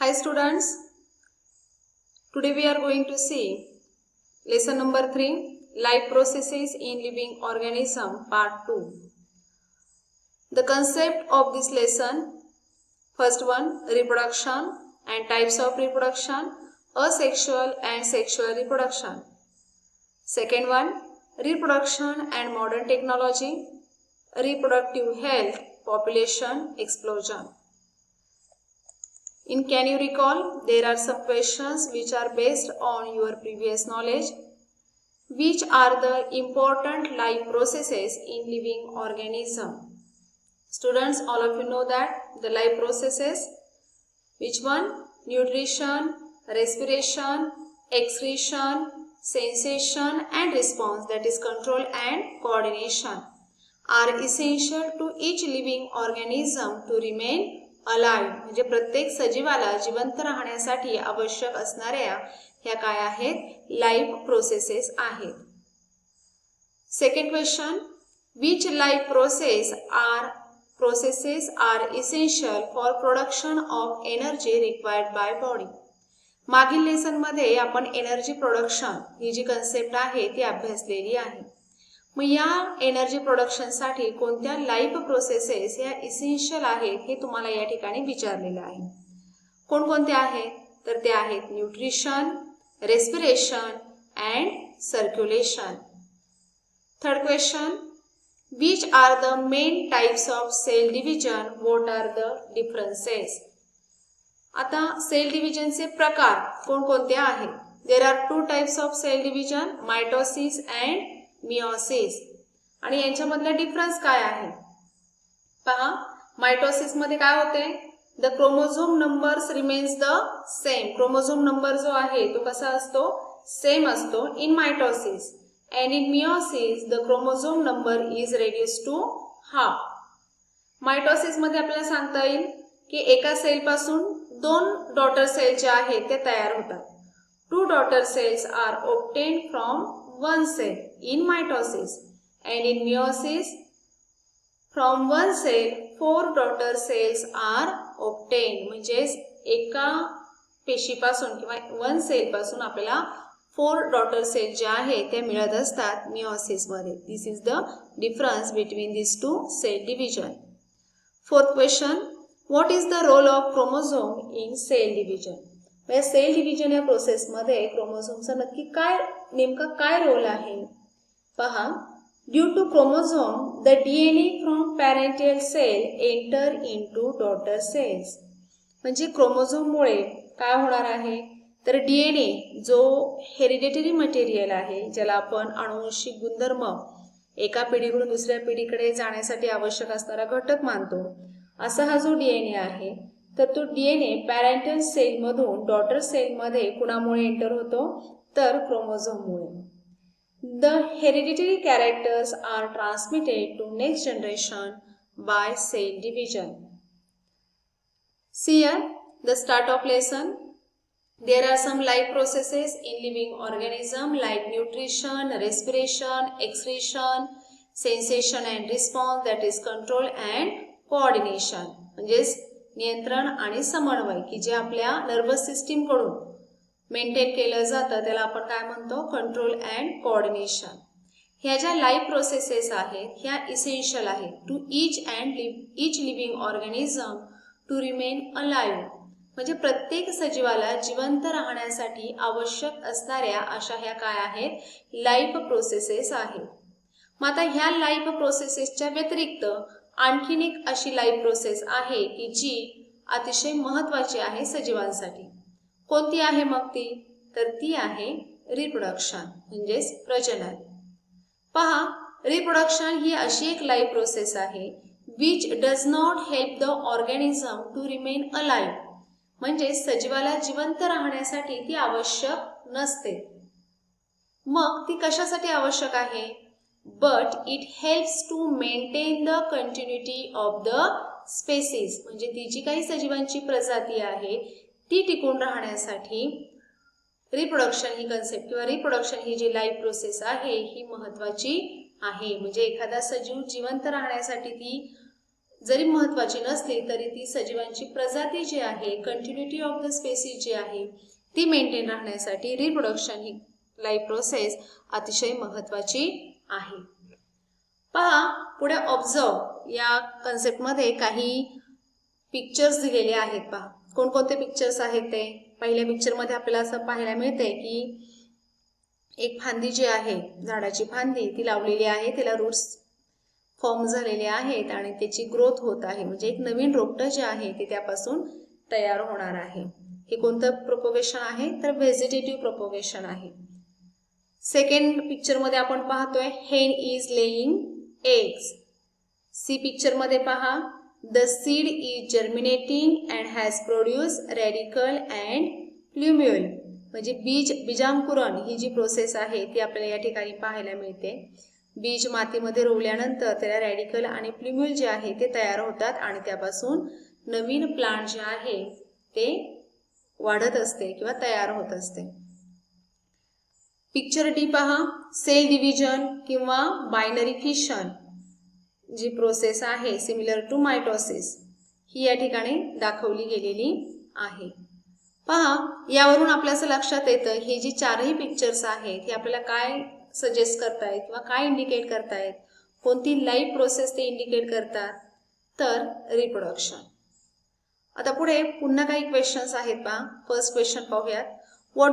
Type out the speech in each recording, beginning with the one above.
Hi students, today we are going to see lesson number 3, life processes in living organism part 2. The concept of this lesson, first one, reproduction and types of reproduction, asexual and sexual reproduction. Second one, reproduction and modern technology, reproductive health, population explosion. Can you recall? There are some questions which are based on your previous knowledge. Which are the important life processes in living organism? Students, all of you know that the life processes. Which one? Nutrition, respiration, excretion, sensation and response, that is control and coordination, are essential to each living organism to remain alive. म्हणजे प्रत्येक सजीवाला जिवंत राहण्यासाठी आवश्यक असणाऱ्या ह्या काय आहेत? Life processes आहेत. Second question, which life processes are essential for production of energy required by body. मागील लेसन मध्ये आपण एनर्जी प्रोडक्शन ही जी कन्सेप्ट आहे ती अभ्यासलेली आहे. मग या एनर्जी प्रोडक्शन साठी कोणत्या लाईफ प्रोसेसेस या इसेन्शियल आहेत हे तुम्हाला या ठिकाणी विचारलेलं आहे. कोणकोणते आहेत? तर ते आहेत nutrition, respiration and circulation. Third question, which are the main types of cell division? What are the differences? आता सेल डिव्हिजनचे प्रकार कोणकोणते आहेत? There are two types of cell division, mitosis and meiosis. आणि यांच्यामधला डिफरन्स काय आहे? पहा, मायटोसिस मध्ये काय होते? The chromosome numbers remains the same. Chromosome number जो आहे तो कसा असतो? सेम असतो in mitosis. And in meiosis the chromosome number is reduced to half. Mitosis मध्ये आपल्याला सांगता येईल की एका सेल पासून दोन डॉटर सेल जे आहेत ते तयार होतात. Two daughter cells are obtained from one cell in mitosis, and in meiosis from one cell 4 daughter cells are obtained. म्हणजे एका पेशीपासून किंवा वन सेल पासून आपल्याला 4 डॉटर सेल जे आहेत ते मिळत असतात मियोसिस मध्ये. This is the difference between this two cell division. Fourth question, what is the role of chromosome in cell division? Cell division या प्रोसेस मध्ये क्रोमोझोमचा नक्की नेमका काय रोल आहे? पहा, due to chromosome the DNA from parental cell enter into daughter cells. म्हणजे क्रोमोझोममुळे काय होणार आहे? तर डीएनए जो हेरिडिटरी मटेरियल आहे, ज्याला आपण आनुवंशिक गुणधर्म एका पिढीकडून दुसऱ्या पिढीकडे जाण्यासाठी आवश्यक असणारा घटक मानतो, असा हा जो डीएनए आहे, तर तो डीएनए पॅरेंटल सेल मधून डॉटर सेल मध्ये कुणामुळे एंटर होतो? तर क्रोमोझोममुळे. The hereditary characters are transmitted to next generation by cell division. See here the start of lesson. There are some life processes in living organism like nutrition, respiration, excretion, sensation and response, that is control and coordination. म्हणजे नियंत्रण आणि समन्वय की जे आपल्या nervous system कडून maintain केलं जातं त्याला आपण काय म्हणतो? Control and coordination. ह्या ज्या लाईफ प्रोसेसेस आहेत ह्या इसेन्शियल आहेत to each living organism to remain alive. म्हणजे प्रत्येक सजीवाला जिवंत राहण्यासाठी आवश्यक असणाऱ्या अशा ह्या काय आहेत? लाईफ प्रोसेसेस आहेत. मग आता ह्या लाईफ प्रोसेसेसच्या व्यतिरिक्त आणखीन एक अशी लाईफ प्रोसेस आहे की जी अतिशय महत्त्वाची आहे सजीवांसाठी. कोणती आहे मग ती? तर ती आहे रिप्रोडक्शन म्हणजेच प्रजनन. पहा, रिप्रोडक्शन ही अशी एक लाईफ प्रोसेस आहे which does not help the organism to remain alive. म्हणजे सजीवाला जिवंत राहण्यासाठी ती आवश्यक नसते. मग ती कशासाठी आवश्यक आहे? But it helps to maintain the continuity of the species. म्हणजे ती जी काही सजीवांची प्रजाती आहे ती टिकून राहण्यासाठी रिप्रोडक्शन ही कन्सेप्ट किंवा रिप्रोडक्शन ही जी लाईफ प्रोसेस आहे ही महत्त्वाची आहे. म्हणजे एखादा सजीव जिवंत राहण्यासाठी ती जरी महत्त्वाची नसली तरी ती सजीवांची प्रजाती जी आहे, कंटिन्युटी ऑफ द स्पेसीज जी आहे ती मेंटेन राहण्यासाठी रिप्रोडक्शन ही लाईफ प्रोसेस अतिशय महत्त्वाची आहे. पहा पुढे ऑब्झर्व या कन्सेप्टमध्ये काही पिक्चर्स दिलेले आहेत. पहा कोणकोणते पिक्चर्स आहेत ते. पहिल्या पिक्चरमध्ये आपल्याला असं पाहायला मिळते की एक फांदी जी आहे, झाडाची फांदी ती लावलेली आहे, तिला रूट्स फॉर्म झालेले आहेत आणि त्याची ग्रोथ होत आहे. म्हणजे एक नवीन रोपटं जे आहे ते त्यापासून तयार होणार आहे. हे कोणतं प्रोपोगेशन आहे तर व्हेजिटेटिव्ह प्रोपोगेशन आहे. सेकंड पिक्चरमध्ये आपण पाहतोय हेन इज लेईंग एग्स. सी पिक्चरमध्ये पहा the seed is germinating and has produce radical and plumule. म्हणजे बीजांकुरण ही जी प्रोसेस आहे ती आपल्याला या ठिकाणी पाहायला मिळते. बीज मातीमध्ये रोवल्यानंतर त्याला रॅडिकल आणि प्ल्युम्युल जे आहे ते तयार होतात आणि त्यापासून नवीन प्लांट जे आहे ते वाढत असते किंवा तयार होत असते. पिक्चर डी पहा सेल डिव्हिजन किंवा बायनरी फिशन जी प्रोसेस आहे सिमिलर टू मायटोसिस ही या ठिकाणी दाखवली गेलेली आहे. पहा यावरून आपल्या असं लक्षात येतं हे जी चारही पिक्चर्स आहेत हे आपल्याला काय सजेस्ट करतायत किंवा काय इंडिकेट करतायत, कोणती लाईफ प्रोसेस ते इंडिकेट करतात तर रिप्रोडक्शन. आता पुढे पुन्हा काही क्वेश्चन्स आहेत पहा. फर्स्ट क्वेश्चन पाहूयात. What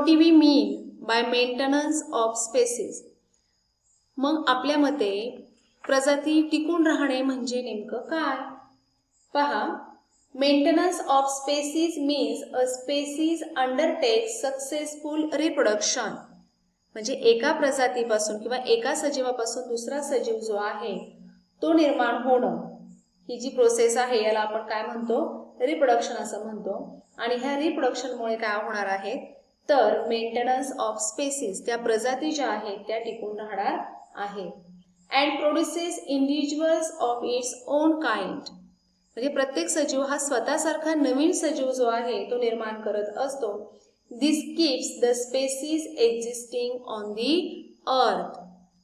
do we mean by maintenance of species. मग आपल्या मते प्रजाती टिकून राहणे म्हणजे नेमकं काय. पहा maintenance of species means a species undertakes successful reproduction. म्हणजे एका प्रजातीपासून किंवा एका सजीवापासून दुसरा सजीव जो आहे तो निर्माण होणं ही जी प्रोसेस आहे याला आपण काय म्हणतो रिप्रोडक्शन असं म्हणतो. आणि ह्या रिप्रोडक्शनमुळे काय होणार आहे तर मेंटेनन्स ऑफ स्पेसीज त्या प्रजाती ज्या आहेत त्या टिकून राहणार आहे. And produces individuals of its own kind. म्हणजे प्रत्येक सजीव हा स्वतःसारखा नवीन सजीव जो आहे तो निर्माण करत असतो. This keeps the species existing on the earth.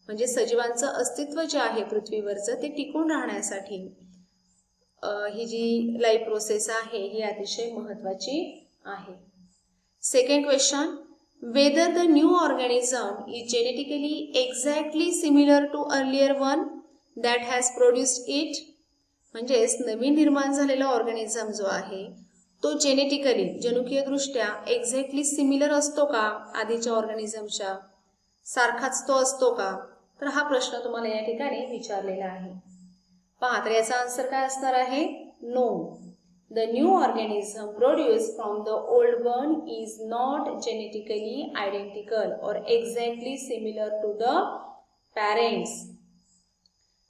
म्हणजे सजीवांचं अस्तित्व जे आहे पृथ्वीवरचं ते टिकून राहण्यासाठी ही जी लाईफ प्रोसेस आहे ही अतिशय महत्त्वाची आहे. Second question whether the new organism is genetically exactly similar to earlier one that has produced it. म्हणजेच नवीन निर्माण झालेला ऑर्गॅनिझम जो आहे तो जेनेटिकली जनुकीयदृष्ट्या एक्झॅक्टली सिमिलर असतो का आधीच्या ऑर्गॅनिझमच्या, सारखाच तो असतो का, तर हा प्रश्न तुम्हाला या ठिकाणी विचारलेला आहे. पहा तर याचा आन्सर काय असणार आहे no. The new organism produce from the old one is not genetically identical और exactly similar to the parents.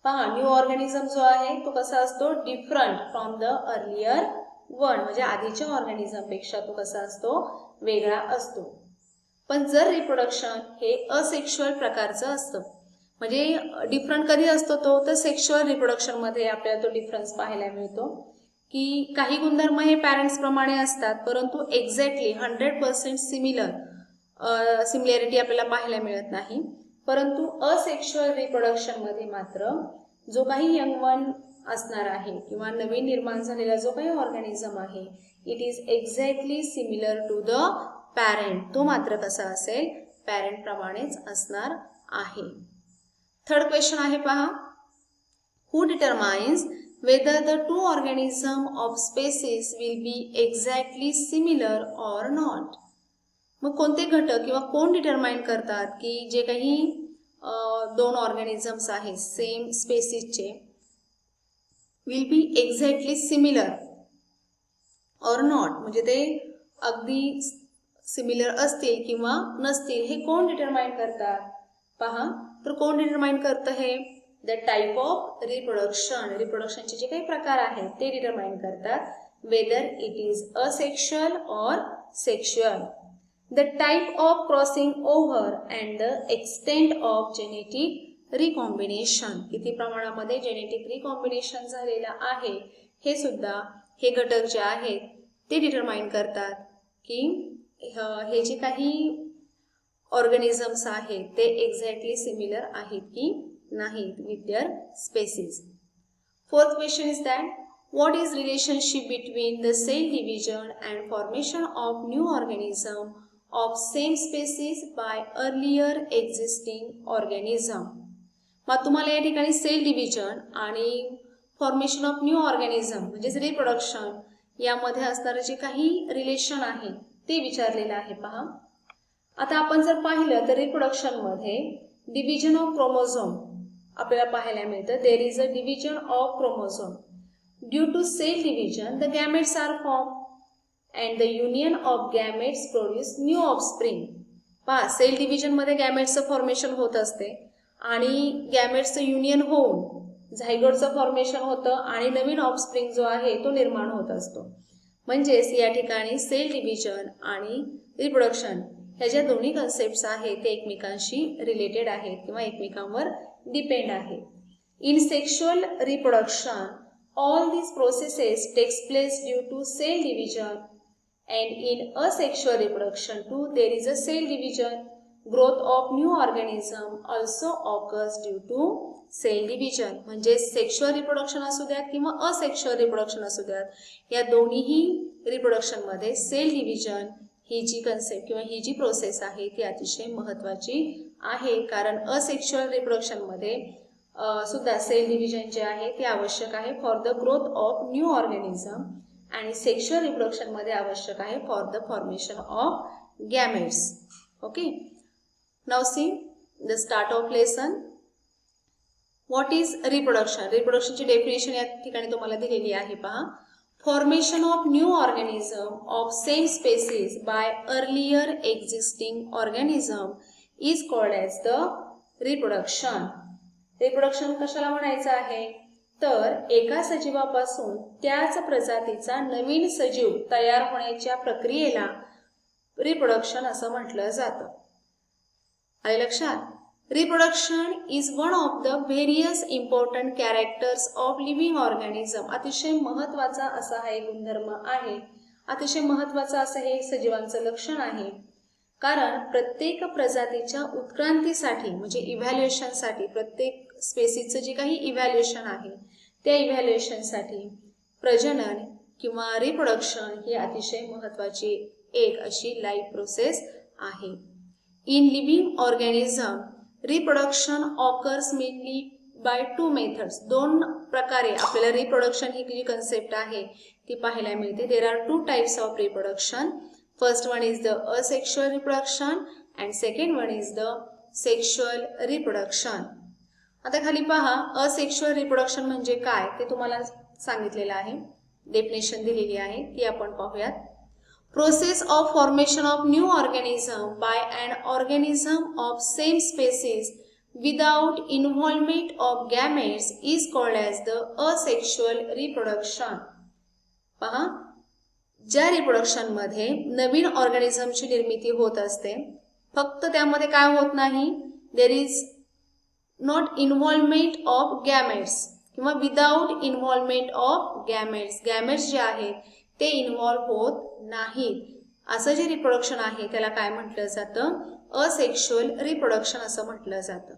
पहा न्यू ऑर्गॅनिझम जो आहे तो कसा असतो different from the earlier one. म्हणजे आधीच्या ऑर्गॅनिझम पेक्षा तो कसा असतो वेगळा असतो. पण जर रिप्रोडक्शन हे असेक्शुअल प्रकारचं असतं म्हणजे डिफरंट कधी असतो तो तर सेक्शुअल रिप्रोडक्शन मध्ये आपल्याला तो डिफरन्स पाहायला मिळतो की काही गुणधर्म हे पॅरेंट्स प्रमाणे असतात परंतु एक्झॅक्टली 100% सिमिलॅरिटी आपल्याला पाहायला मिळत नाही. परंतु असेक्शुअल रिप्रोडक्शन मध्ये मात्र जो काही यंग वन असणार आहे किंवा नवीन निर्माण झालेला जो काही ऑर्गॅनिझम आहे it is exactly similar to the parent. तो मात्र कसा असेल पॅरेंट प्रमाणेच असणार आहे. थर्ड क्वेश्चन आहे पहा who determines whether the two organism of species will be exactly similar or not. मग कोणते घटक किंवा कोण डिटरमाइन करतात की जे काही दोन ऑर्गॅनिझम्स आहेत सेम स्पेसीजचे will be exactly similar or not. म्हणजे ते अगदी सिमिलर असतील किंवा नसतील हे कोण डिटरमाइन करतात. पहा तर कोण डिटरमाइन करतं हे द टाईप ऑफ रिप्रोडक्शन. रिप्रोडक्शनचे जे काही प्रकार आहेत ते डिटरमाइन करतात whether it is asexual or sexual. The type of crossing over and the extent of genetic recombination. किती प्रमाणामध्ये जेनेटिक रिकॉम्बिनेशन झालेलं आहे हे सुद्धा हे घटक जे आहेत ते डिटरमाइन करतात की हे जे काही ऑर्गॅनिझम्स आहेत ते एक्झॅक्टली सिमिलर आहेत की नाहीत with their species. Fourth question is that what is relationship between the cell division and formation of new organism of same species by earlier existing organism? मग तुम्हाला या ठिकाणी सेल डिव्हिजन आणि फॉर्मेशन ऑफ न्यू ऑर्गॅनिझम म्हणजेच reproduction यामध्ये असणारे जे काही रिलेशन आहे ते विचारलेलं आहे. पहा आता आपण जर पाहिलं तर रिप्रोडक्शन मध्ये डिव्हिजन ऑफ क्रोमोझोम आपल्याला पाहायला मिळतं. There is a division of chromosome. Due to cell division the gametes are form and the union of gametes produce new offspring. पहा सेल डिव्हिजन मध्ये गॅमेट्सचं फॉर्मेशन होत असते आणि गॅमेट्सचं युनियन होऊन झायगोटचं फॉर्मेशन होतं आणि नवीन ऑफस्प्रिंग जो आहे तो निर्माण होत असतो. म्हणजेच या ठिकाणी सेल डिव्हिजन आणि रिप्रोडक्शन ह्या ज्या दोन्ही कन्सेप्ट्स आहेत ते एकमेकांशी रिलेटेड आहेत किंवा एकमेकांवर डिपेंड आहेत. In sexual reproduction all these processes takes place due to cell division, and in asexual reproduction too there is a cell division. Growth of new organism also occurs due to cell division. म्हणजे sexual reproduction असू द्यात किंवा asexual reproduction असू द्यात या दोन्हीही reproduction मध्ये sale division ही जी concept किंवा ही जी प्रोसेस आहे ती अतिशय महत्त्वाची आहे. कारण असेक्शुअल रिप्रोडक्शन मध्ये सुद्धा सेल डिव्हिजन जे आहे ते आवश्यक आहे for the growth of new organism आणि सेक्शुअल रिप्रोडक्शन मध्ये आवश्यक आहे for the formation of gametes. Okay, now see the start of lesson. What is reproduction? रिप्रोडक्शनची डेफिनेशन या ठिकाणी तुम्हाला दिलेली आहे. पहा, formation of new organism of same species by earlier existing organism is called as the reproduction. Reproduction कशाला म्हणायचं आहे तर एका सजीवापासून त्याच प्रजातीचा नवीन सजीव तयार होण्याच्या प्रक्रियेला रिप्रोडक्शन असं म्हटलं जातं. आले लक्षात? Reproduction is one of the various important characters of living organism. अतिशय महत्वाचा असा हा एक गुणधर्म आहे, अतिशय महत्वाचं असं हे सजीवांचं लक्षण आहे. कारण प्रत्येक प्रजातीच्या उत्क्रांतीसाठी म्हणजे इव्हॅल्युएशनसाठी प्रत्येक स्पेसीसचं जे काही इव्हॅल्युएशन आहे त्या इव्हॅल्युएशनसाठी प्रजनन किंवा रिप्रोडक्शन ही अतिशय महत्वाची एक अशी लाईफ प्रोसेस आहे. In living organism reproduction occurs mainly by two methods. दोन प्रकारे आपल्याला रिप्रोडक्शन ही जी कन्सेप्ट आहे ती पाहायला मिळते. देर are two types of reproduction. First one is the asexual reproduction and second one is the sexual reproduction. आता खाली पहा, असेक्शुअल रिप्रोडक्शन म्हणजे काय ते तुम्हाला सांगितलेलं आहे, डेफिनेशन दिलेली आहे ती आपण पाहूयात. Process of formation of new organism by an organism of same species without involvement of gametes is called as the asexual reproduction. पहा, ज्या रिप्रोडक्शन मध्ये नवीन ऑर्गॅनिझमची निर्मिती होत असते, फक्त त्यामध्ये काय होत नाही, there is not involvement of gametes किंवा without involvement of gametes. Gametes जे आहेत ते इन्व्हॉल्व होत नाहीत असं जे रिप्रोडक्शन आहे त्याला काय म्हटलं जातं, असेक्शुअल रिप्रोडक्शन असं म्हटलं जातं.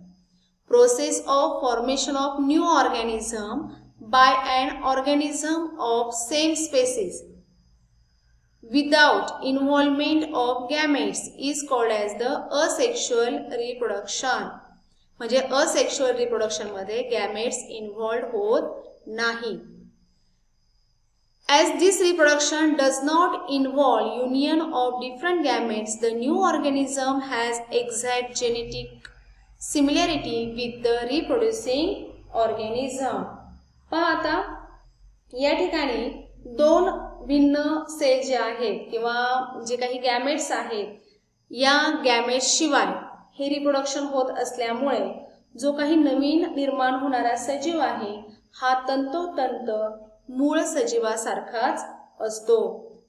Process of formation of new organism by an organism of same species without involvement of gametes is called as the asexual reproduction. म्हणजे असेक्शुअल रिप्रोडक्शन मध्ये गॅमेट्स इन्व्हॉल्व होत नाही. As this reproduction does not involve union of different gametes, the new organism has exact genetic similarity with the reproducing organism. पहा आता या ठिकाणी दोन भिन्न सेल जे आहेत किंवा जे काही गॅमेट्स आहेत या गॅमेट्स शिवाय हे रिप्रोडक्शन होत असल्यामुळे जो काही नवीन निर्माण होणारा सजीव आहे हा तंतोतंत मूळ सजीवासारखाच असतो.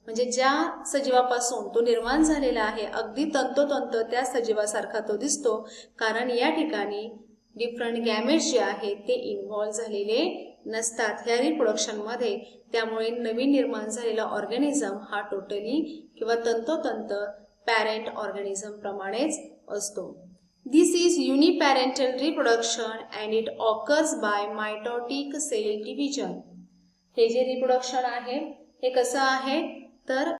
म्हणजे ज्या सजीवापासून तो निर्माण झालेला आहे अगदी तंतोतंत त्या सजीवासारखा तो दिसतो, कारण या ठिकाणी डिफरंट गॅमेट्स जे आहेत ते इन्व्हॉल्व झालेले नसतात ह्या रिप्रोडक्शन मध्ये. त्यामुळे नवीन निर्माण झालेला ऑर्गॅनिझम हा टोटली किंवा तंतोतंत पॅरेंट ऑर्गॅनिझम प्रमाणेच असतो. This is uniparental reproduction and it occurs by mitotic cell division. हे जे रिप्रोडक्शन आहे हे कसं आहे तर